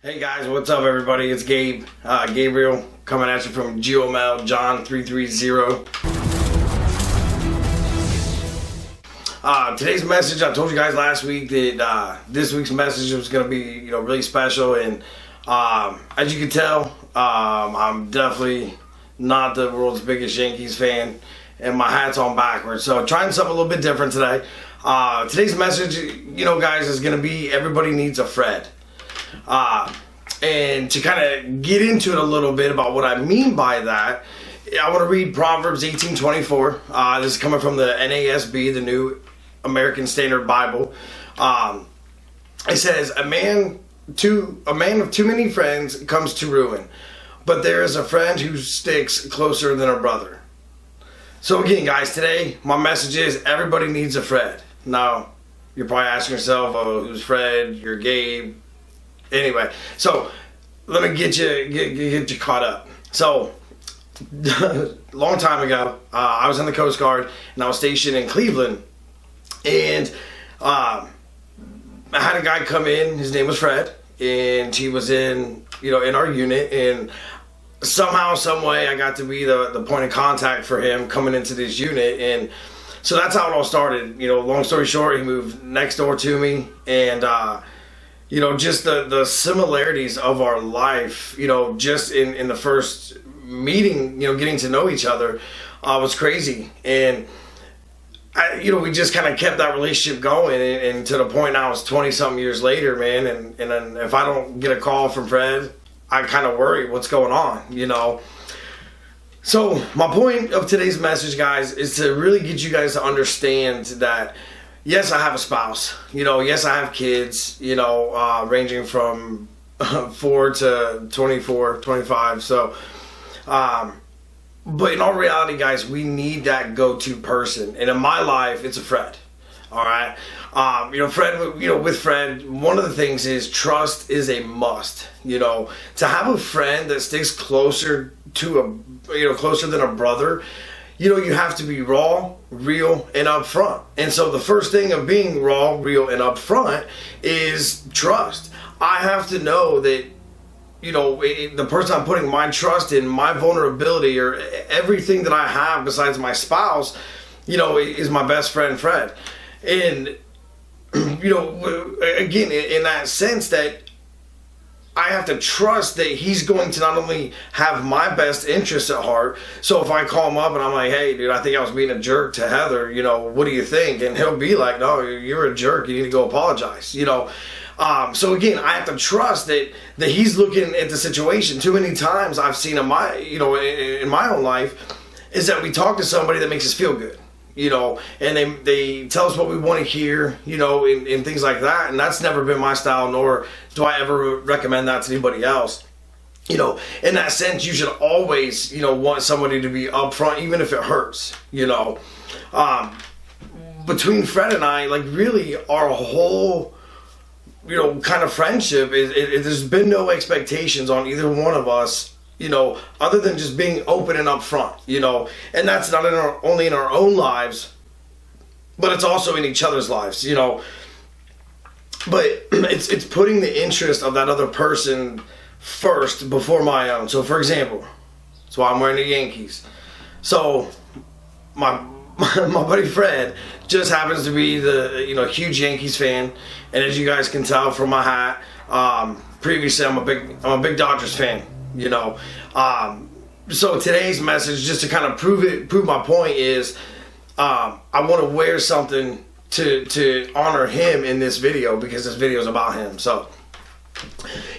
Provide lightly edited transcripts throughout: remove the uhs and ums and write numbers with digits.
Hey guys, what's up everybody? It's Gabe, Gabriel, coming at you from GeoMail John 330. Today's message, I told you guys last week that this week's message was going to be, really special, and as you can tell, I'm definitely not the world's biggest Yankees fan, and my hat's on backwards, so trying something a little bit different today. Today's message, guys, is going to be everybody needs a Fred. And to kind of get into it a little bit about what I mean by that, I want to read Proverbs 18:24. This is coming from the NASB, the New American Standard Bible. It says, a man of too many friends comes to ruin, but there is a friend who sticks closer than a brother. So again, guys, today my message is everybody needs a Fred. Now, you're probably asking yourself, oh, who's Fred? You're Gabe. Anyway, so let me get you caught up. So, long time ago, I was in the Coast Guard and I was stationed in Cleveland, and I had a guy come in. His name was Fred, and he was in our unit, and somehow, some way, I got to be the point of contact for him coming into this unit, and so that's how it all started. Long story short, he moved next door to me, and just the similarities of our life, just in the first meeting, getting to know each other, was crazy. And, we just kind of kept that relationship going. And to the point now, it's 20-something years later, man. And then if I don't get a call from Fred, I kind of worry what's going on, So my point of today's message, guys, is to really get you guys to understand that yes, I have a spouse. Yes, I have kids, ranging from 4 to 24, 25. So, but in all reality, guys, we need that go-to person. And in my life, it's a Fred. All right. Fred, with Fred, one of the things is trust is a must. To have a friend that sticks closer to closer than a brother, you have to be raw, real, and upfront. And so the first thing of being raw, real, and upfront is trust. I have to know that, the person I'm putting my trust in, my vulnerability, or everything that I have besides my spouse, is my best friend, Fred. And, again, in that sense that I have to trust that he's going to not only have my best interests at heart. So if I call him up and I'm like, hey, dude, I think I was being a jerk to Heather, what do you think? And he'll be like, no, you're a jerk. You need to go apologize, So again, I have to trust that he's looking at the situation. Too many times I've seen in my, in my own life is that we talk to somebody that makes us feel good. And they tell us what we want to hear, and things like that. And that's never been my style, nor do I ever recommend that to anybody else. In that sense, you should always, want somebody to be upfront, even if it hurts, Between Fred and I, really our whole, kind of friendship, there's been no expectations on either one of us, other than just being open and upfront, and that's not only in our own lives, but it's also in each other's lives, but it's putting the interest of that other person first before my own. So for example, that's why I'm wearing the Yankees. So my buddy Fred just happens to be the, huge Yankees fan, and as you guys can tell from my hat, previously I'm a big Dodgers fan. So today's message, just to kind of prove my point, is I want to wear something to honor him in this video, because this video is about him. So,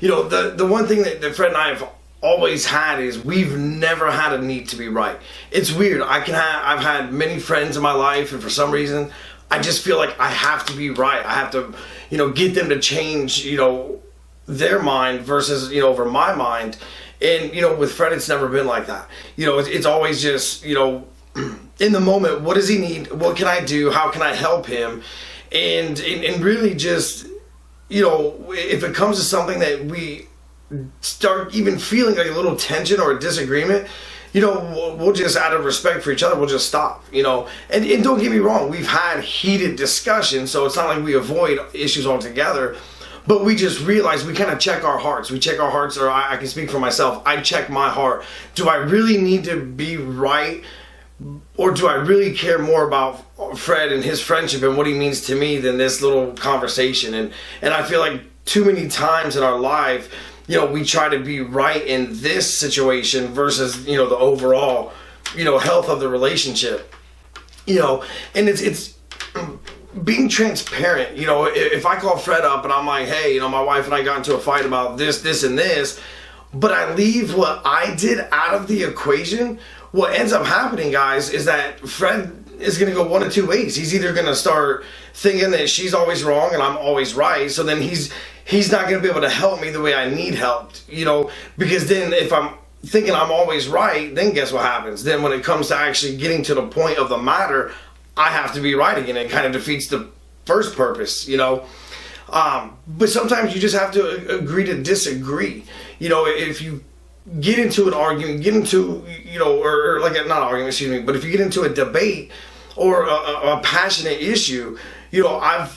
the one thing that Fred and I have always had is we've never had a need to be right. It's weird. I've had many friends in my life, and for some reason, I just feel like I have to be right. I have to, get them to change, their mind versus, over my mind. And, with Fred, it's never been like that. It's always just, in the moment, what does he need? What can I do? How can I help him? And really just, if it comes to something that we start even feeling like a little tension or a disagreement, we'll just, out of respect for each other, we'll just stop, And don't get me wrong, we've had heated discussions, so it's not like we avoid issues altogether. But we just realize we kind of check our hearts. We check our hearts, or I can speak for myself. I check my heart. Do I really need to be right? Or do I really care more about Fred and his friendship and what he means to me than this little conversation? And I feel like too many times in our life, we try to be right in this situation versus, the overall, health of the relationship. And it's being transparent. If I call Fred up and I'm like, hey, my wife and I got into a fight about this, and this, but I leave what I did out of the equation, what ends up happening, guys, is that Fred is going to go one of two ways. He's either going to start thinking that she's always wrong and I'm always right. So then he's not going to be able to help me the way I need helped, because then if I'm thinking I'm always right, then guess what happens? Then when it comes to actually getting to the point of the matter, I have to be right again. It kind of defeats the first purpose, But sometimes you just have to agree to disagree. If you get into an argument, or like not argument, excuse me, but if you get into a debate or a passionate issue, I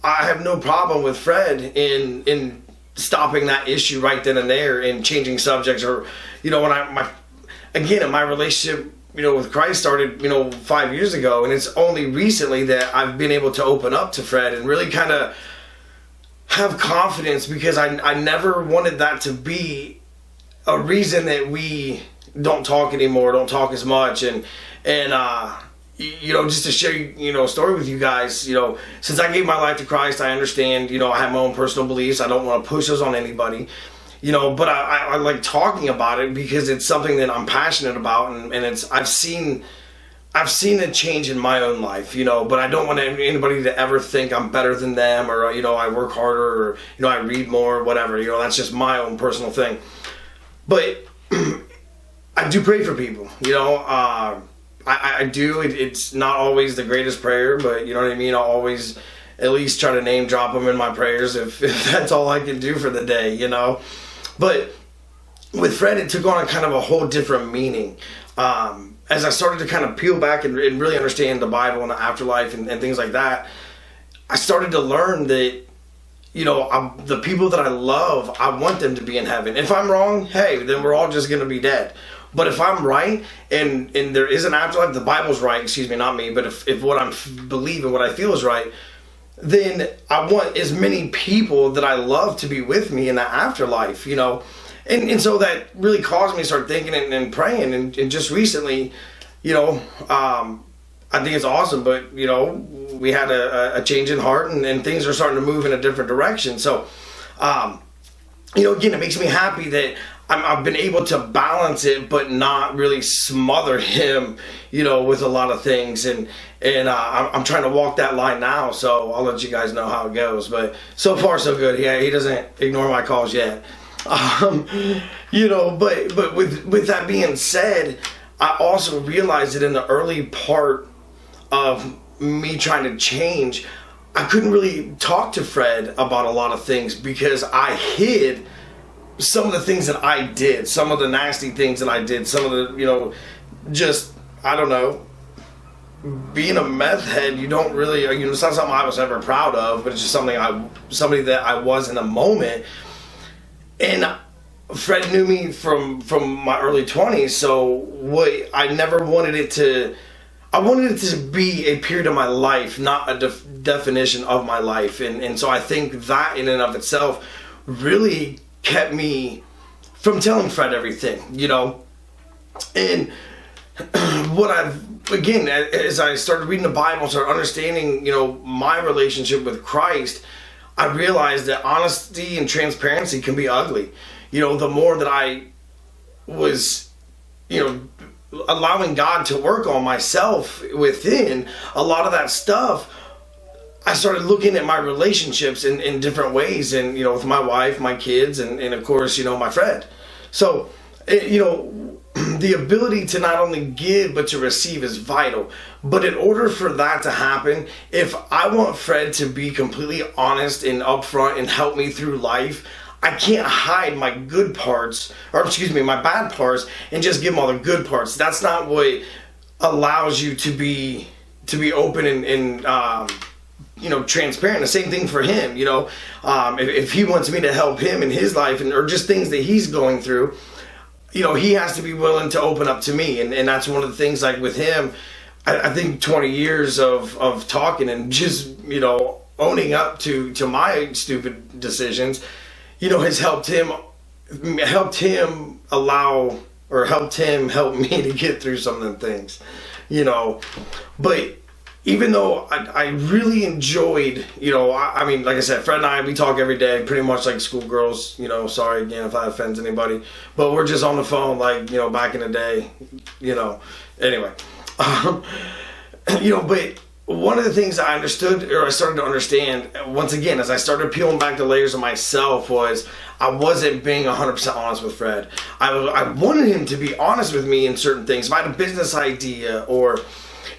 have no problem with Fred in stopping that issue right then and there and changing subjects, or when my relationship with Christ started 5 years ago, and it's only recently that I've been able to open up to Fred and really kind of have confidence, because I never wanted that to be a reason that we don't talk anymore, don't talk as much, and just to share a story with you guys, since I gave my life to Christ, I understand, I have my own personal beliefs. I don't want to push those on anybody, but I like talking about it because it's something that I'm passionate about, and I've seen a change in my own life, but I don't want anybody to ever think I'm better than them, or I work harder, or I read more, whatever. That's just my own personal thing. But I do pray for people, I do. It's not always the greatest prayer, but you know what I mean? I'll always at least try to name drop them in my prayers if that's all I can do for the day, But with Fred, it took on a kind of a whole different meaning. As I started to kind of peel back and really understand the Bible and the afterlife and things like that, I started to learn that the people that I love, I want them to be in heaven. If I'm wrong, hey, then we're all just going to be dead. But if I'm right, and there is an afterlife, the Bible's right, excuse me, not me, but if what I believe and what I feel is right, then I want as many people that I love to be with me in the afterlife, And so that really caused me to start thinking and praying. And just recently, I think it's awesome, but, we had a change in heart, and things are starting to move in a different direction. So, again, it makes me happy that I've been able to balance it, but not really smother him, with a lot of things. And I'm trying to walk that line now, so I'll let you guys know how it goes. But so far, so good. Yeah, he doesn't ignore my calls yet. But with that being said, I also realized that in the early part of me trying to change, I couldn't really talk to Fred about a lot of things because I hid some of the things that I did, some of the nasty things that I did, some of the, I don't know, being a meth head, you don't really, it's not something I was ever proud of, but it's just somebody that I was in the moment. And Fred knew me from my early 20s, so I never wanted it to, I wanted it to be a period of my life, not a definition of my life. And so I think that in and of itself really kept me from telling Fred everything, And again, as I started reading the Bible, started understanding, my relationship with Christ, I realized that honesty and transparency can be ugly. The more that I was, allowing God to work on myself within, a lot of that stuff, I started looking at my relationships in different ways, and, with my wife, my kids, and of course, my Fred. So, the ability to not only give but to receive is vital. But in order for that to happen, if I want Fred to be completely honest and upfront and help me through life, I can't hide my good parts, my bad parts, and just give him all the good parts. That's not what allows you to be open and transparent. The same thing for him, if he wants me to help him in his life or just things that he's going through, he has to be willing to open up to me. And that's one of the things, like with him, I think 20 years of talking and just, owning up to my stupid decisions, has helped him help me to get through some of them things, but even though I really enjoyed, like I said, Fred and I, we talk every day, pretty much like schoolgirls, sorry again if I offend anybody, but we're just on the phone like, back in the day, anyway. But one of the things I understood, or I started to understand, once again, as I started peeling back the layers of myself, was I wasn't being 100% honest with Fred. I wanted him to be honest with me in certain things. If I had a business idea, or,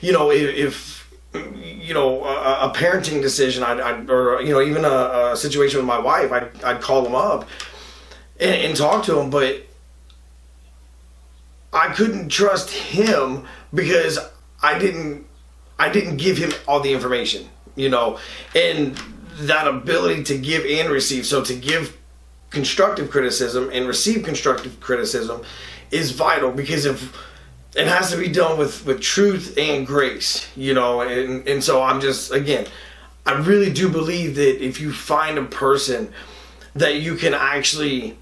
if a parenting decision, or even a situation with my wife, I'd call him up and talk to him, but I couldn't trust him because I didn't give him all the information, and that ability to give and receive. So to give constructive criticism and receive constructive criticism is vital, because if it has to be done with truth and grace, and so I'm just, again, I really do believe that if you find a person that you can actually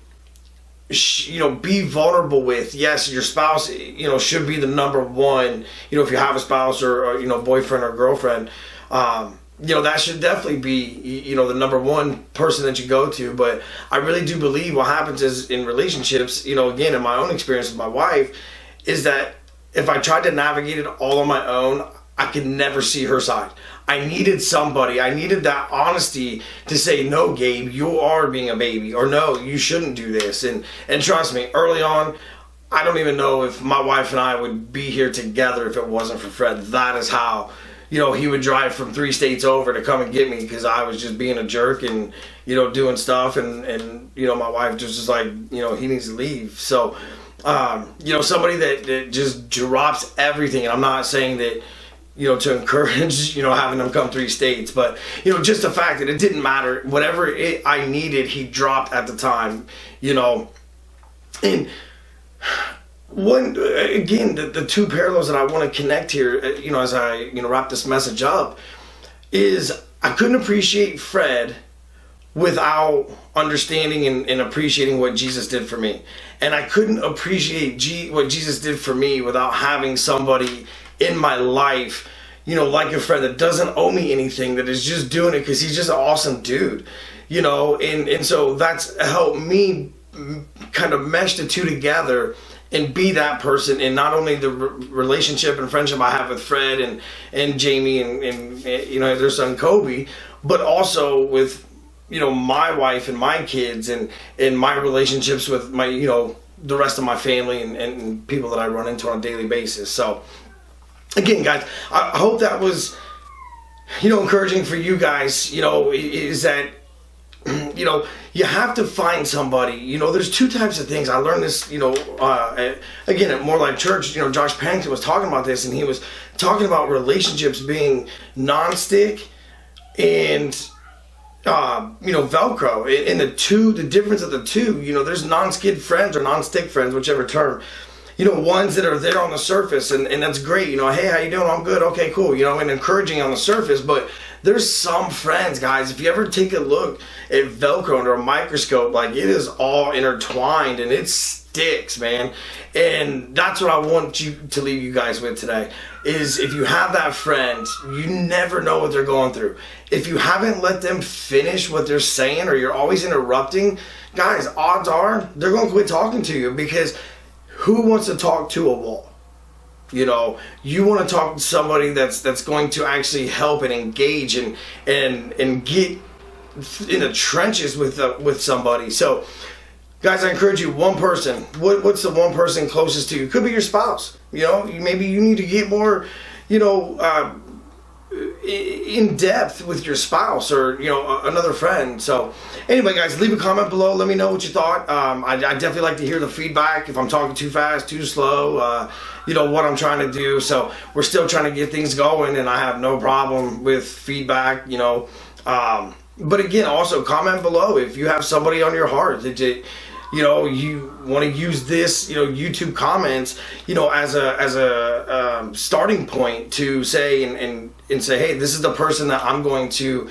be vulnerable with, yes, your spouse, should be the number one, if you have a spouse or boyfriend or girlfriend, that should definitely be, the number one person that you go to. But I really do believe what happens is in relationships, again, in my own experience with my wife, is that if I tried to navigate it all on my own, I could never see her side. I needed somebody. I needed that honesty to say, no, Gabe, you are being a baby, or no, you shouldn't do this. And trust me, early on, I don't even know if my wife and I would be here together if it wasn't for Fred. That is how, he would drive from 3 states over to come and get me because I was just being a jerk and, doing stuff. And my wife just was like, he needs to leave. So, somebody that just drops everything. And I'm not saying that, to encourage, having them come 3 states. But, just the fact that it didn't matter. Whatever I needed, he dropped at the time, And the two parallels that I want to connect here, as I, wrap this message up, is I couldn't appreciate Fred without understanding and appreciating what Jesus did for me. And I couldn't appreciate what Jesus did for me without having somebody in my life, like a Fred that doesn't owe me anything, that is just doing it because he's just an awesome dude, and so that's helped me kind of mesh the two together and be that person in not only the relationship and friendship I have with Fred and Jamie and their son Kobe, but also with my wife and my kids and my relationships with my the rest of my family and people that I run into on a daily basis. So again, guys, I hope that was encouraging for you guys. Is that you have to find somebody. There's 2 types of things. I learned this, again, at More Life Church. Josh Pennington was talking about this, and he was talking about relationships being non-stick and, Velcro. And the difference of the two, there's non-skid friends or non-stick friends, whichever term. Ones that are there on the surface, and that's great. Hey, how you doing? I'm good. Okay, cool. And encouraging on the surface, but there's some friends, guys, if you ever take a look at Velcro under a microscope, like, it is all intertwined and it sticks, man. And that's what I want to leave you guys with today, is if you have that friend, you never know what they're going through. If you haven't let them finish what they're saying, or you're always interrupting, guys, odds are they're going to quit talking to you, because who wants to talk to a wall? You want to talk to somebody that's going to actually help and engage and get in the trenches with somebody. So, guys, I encourage you, one person. What's the one person closest to you? Could be your spouse. Maybe you need to get more, in in depth with your spouse or, you know, another friend. So anyway, guys, leave a comment below. Let me know what you thought. I definitely like to hear the feedback if I'm talking too fast, too slow, you know, what I'm trying to do. So we're still trying to get things going, and I have no problem with feedback, you know. But again, also comment below if you have somebody on your heart that you know, you want to use this, you know, YouTube comments, you know, as a starting point to say and say, hey, this is the person that I'm going to,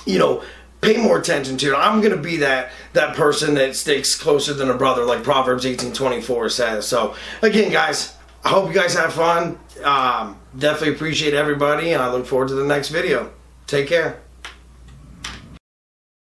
you know, pay more attention to. I'm going to be that person that sticks closer than a brother, like Proverbs 18:24 says. So again, guys, I hope you guys have fun. Definitely appreciate everybody, and I look forward to the next video. Take care.